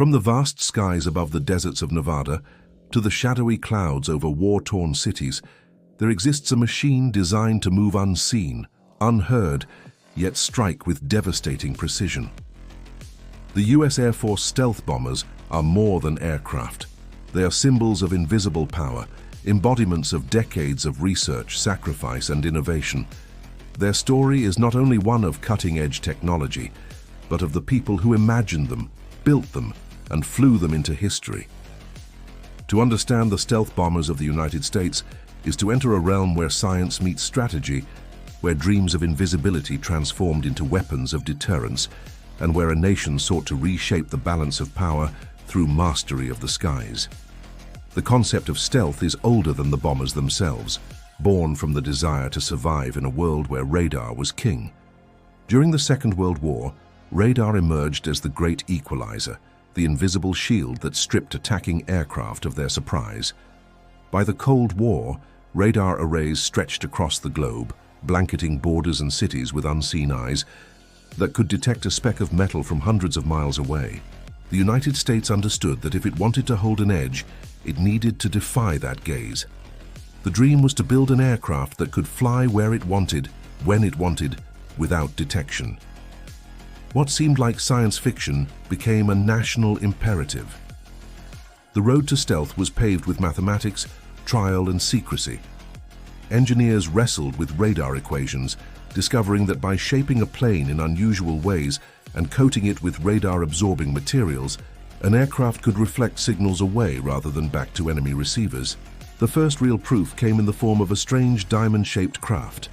From the vast skies above the deserts of Nevada to the shadowy clouds over war-torn cities, there exists a machine designed to move unseen, unheard, yet strike with devastating precision. The U.S. Air Force stealth bombers are more than aircraft. They are symbols of invisible power, embodiments of decades of research, sacrifice, and innovation. Their story is not only one of cutting-edge technology, but of the people who imagined them, built them, and flew them into history. To understand the stealth bombers of the United States is to enter a realm where science meets strategy, where dreams of invisibility transformed into weapons of deterrence, and where a nation sought to reshape the balance of power through mastery of the skies. The concept of stealth is older than the bombers themselves, born from the desire to survive in a world where radar was king. During the Second World War, radar emerged as the great equalizer, the invisible shield that stripped attacking aircraft of their surprise. By the Cold War, radar arrays stretched across the globe, blanketing borders and cities with unseen eyes that could detect a speck of metal from hundreds of miles away. The United States understood that if it wanted to hold an edge, it needed to defy that gaze. The dream was to build an aircraft that could fly where it wanted, when it wanted, without detection. What seemed like science fiction became a national imperative. The road to stealth was paved with mathematics, trial, and secrecy. Engineers wrestled with radar equations, discovering that by shaping a plane in unusual ways and coating it with radar-absorbing materials, an aircraft could reflect signals away rather than back to enemy receivers. The first real proof came in the form of a strange diamond-shaped craft,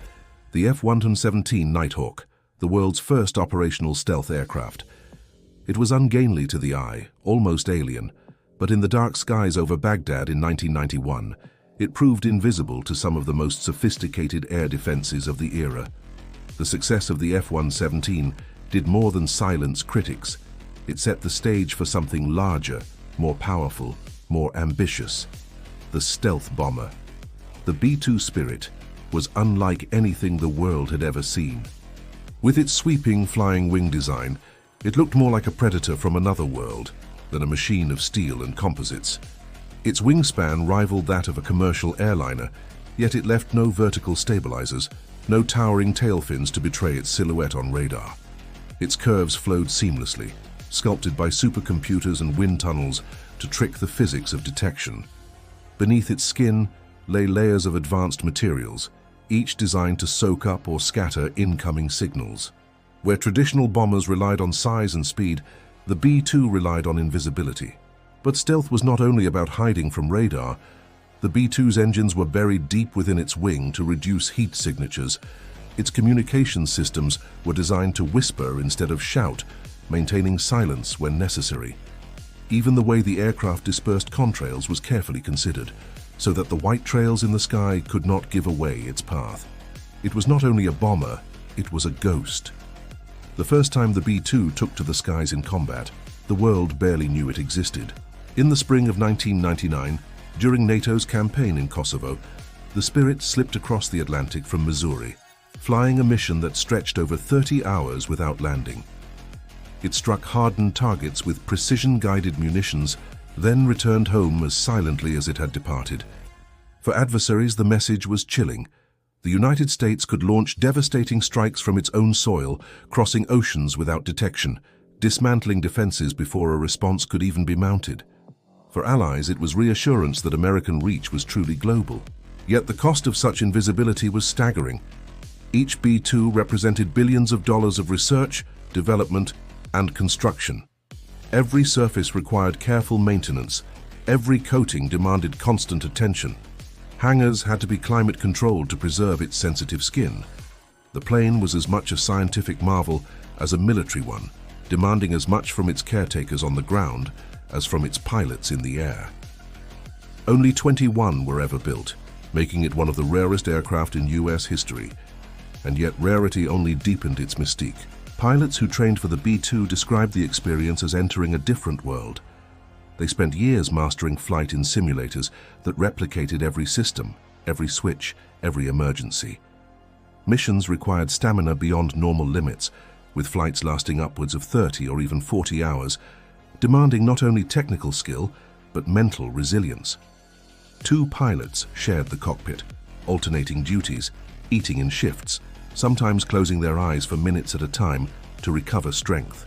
the F-117 Nighthawk, the world's first operational stealth aircraft. It was ungainly to the eye, almost alien, but in the dark skies over Baghdad in 1991, it proved invisible to some of the most sophisticated air defenses of the era. The success of the F-117 did more than silence critics. It set the stage for something larger, more powerful, more ambitious. The stealth bomber. The B-2 Spirit was unlike anything the world had ever seen. With its sweeping flying wing design, it looked more like a predator from another world than a machine of steel and composites. Its wingspan rivaled that of a commercial airliner, yet it left no vertical stabilizers, no towering tail fins to betray its silhouette on radar. Its curves flowed seamlessly, sculpted by supercomputers and wind tunnels to trick the physics of detection. Beneath its skin lay layers of advanced materials, each designed to soak up or scatter incoming signals. Where traditional bombers relied on size and speed, the B-2 relied on invisibility. But stealth was not only about hiding from radar. The B-2's engines were buried deep within its wing to reduce heat signatures. Its communications systems were designed to whisper instead of shout, maintaining silence when necessary. Even the way the aircraft dispersed contrails was carefully considered, so that the white trails in the sky could not give away its path. It was not only a bomber, it was a ghost. The first time the B-2 took to the skies in combat, the world barely knew it existed. In the spring of 1999, during NATO's campaign in Kosovo, the Spirit slipped across the Atlantic from Missouri, flying a mission that stretched over 30 hours without landing. It struck hardened targets with precision-guided munitions, then returned home as silently as it had departed. For adversaries, the message was chilling. The United States could launch devastating strikes from its own soil, crossing oceans without detection, dismantling defenses before a response could even be mounted. For allies, it was reassurance that American reach was truly global. Yet the cost of such invisibility was staggering. Each B-2 represented billions of dollars of research, development, and construction. Every surface required careful maintenance. Every coating demanded constant attention. Hangars had to be climate-controlled to preserve its sensitive skin. The plane was as much a scientific marvel as a military one, demanding as much from its caretakers on the ground as from its pilots in the air. Only 21 were ever built, making it one of the rarest aircraft in U.S. history, and yet rarity only deepened its mystique. Pilots who trained for the B-2 described the experience as entering a different world. They spent years mastering flight in simulators that replicated every system, every switch, every emergency. Missions required stamina beyond normal limits, with flights lasting upwards of 30 or even 40 hours, demanding not only technical skill, but mental resilience. 2 pilots shared the cockpit, alternating duties, eating in shifts, sometimes closing their eyes for minutes at a time to recover strength.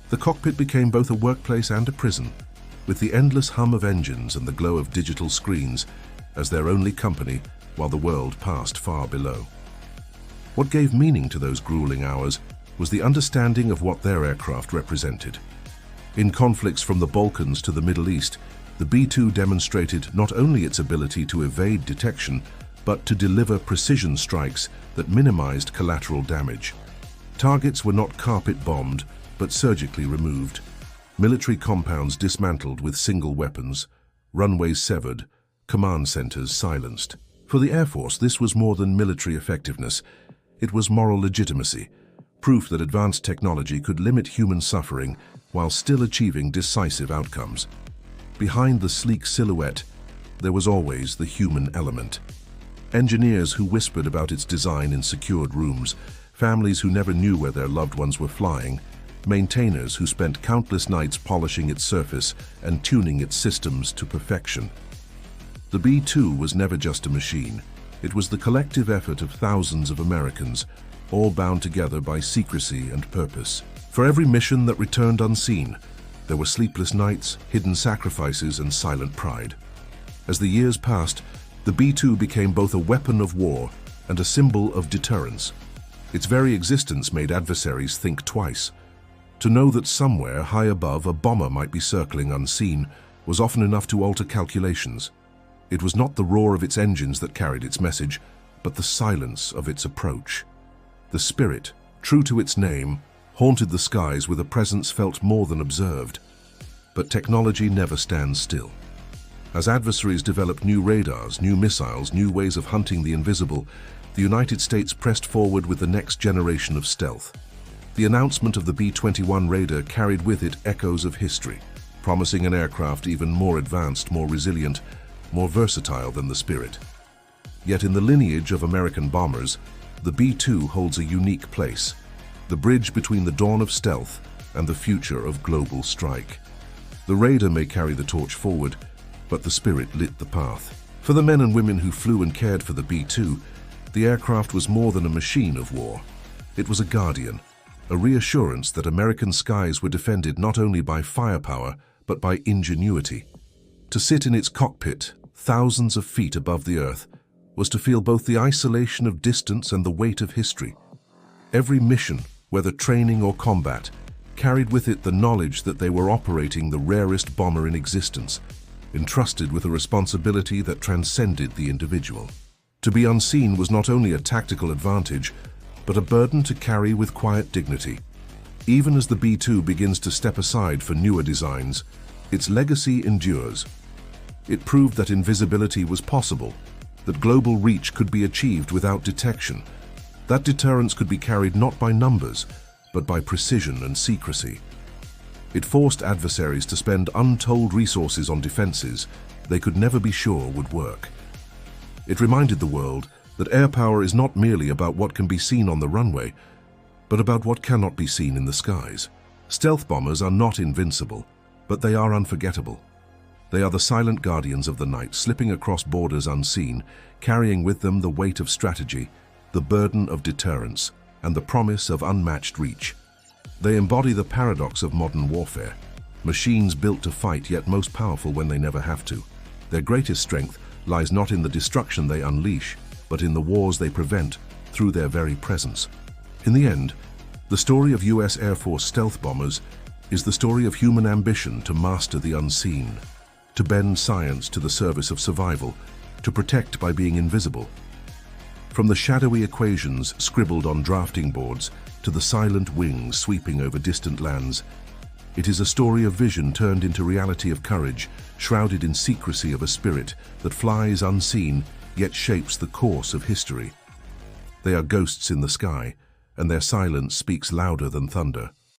The cockpit became both a workplace and a prison, with the endless hum of engines and the glow of digital screens as their only company while the world passed far below. What gave meaning to those grueling hours was the understanding of what their aircraft represented. In conflicts from the Balkans to the Middle East, the B-2 demonstrated not only its ability to evade detection, but to deliver precision strikes that minimized collateral damage. Targets were not carpet-bombed, but surgically removed. Military compounds dismantled with single weapons, runways severed, command centers silenced. For the Air Force, this was more than military effectiveness. It was moral legitimacy, proof that advanced technology could limit human suffering while still achieving decisive outcomes. Behind the sleek silhouette, there was always the human element. Engineers who whispered about its design in secured rooms, families who never knew where their loved ones were flying, maintainers who spent countless nights polishing its surface and tuning its systems to perfection. The B-2 was never just a machine. It was the collective effort of thousands of Americans, all bound together by secrecy and purpose. For every mission that returned unseen, there were sleepless nights, hidden sacrifices, and silent pride. As the years passed, the B-2 became both a weapon of war and a symbol of deterrence. Its very existence made adversaries think twice. To know that somewhere high above a bomber might be circling unseen was often enough to alter calculations. It was not the roar of its engines that carried its message, but the silence of its approach. The Spirit, true to its name, haunted the skies with a presence felt more than observed. But technology never stands still. As adversaries developed new radars, new missiles, new ways of hunting the invisible, the United States pressed forward with the next generation of stealth. The announcement of the B-21 Raider carried with it echoes of history, promising an aircraft even more advanced, more resilient, more versatile than the Spirit. Yet in the lineage of American bombers, the B-2 holds a unique place, the bridge between the dawn of stealth and the future of global strike. The Raider may carry the torch forward, but the Spirit lit the path. For the men and women who flew and cared for the B-2, the aircraft was more than a machine of war. It was a guardian, a reassurance that American skies were defended not only by firepower, but by ingenuity. To sit in its cockpit, thousands of feet above the earth, was to feel both the isolation of distance and the weight of history. Every mission, whether training or combat, carried with it the knowledge that they were operating the rarest bomber in existence, entrusted with a responsibility that transcended the individual. To be unseen was not only a tactical advantage, but a burden to carry with quiet dignity. Even as the B-2 begins to step aside for newer designs, its legacy endures. It proved that invisibility was possible, that global reach could be achieved without detection, that deterrence could be carried not by numbers, but by precision and secrecy. It forced adversaries to spend untold resources on defenses they could never be sure would work. It reminded the world that air power is not merely about what can be seen on the runway, but about what cannot be seen in the skies. Stealth bombers are not invincible, but they are unforgettable. They are the silent guardians of the night, slipping across borders unseen, carrying with them the weight of strategy, the burden of deterrence, and the promise of unmatched reach. They embody the paradox of modern warfare. Machines built to fight, yet most powerful when they never have to. Their greatest strength lies not in the destruction they unleash, but in the wars they prevent through their very presence. In the end, the story of US Air Force stealth bombers is the story of human ambition to master the unseen, to bend science to the service of survival, to protect by being invisible. From the shadowy equations scribbled on drafting boards to the silent wings sweeping over distant lands, it is a story of vision turned into reality, of courage, shrouded in secrecy, of a spirit that flies unseen yet shapes the course of history. They are ghosts in the sky, and their silence speaks louder than thunder.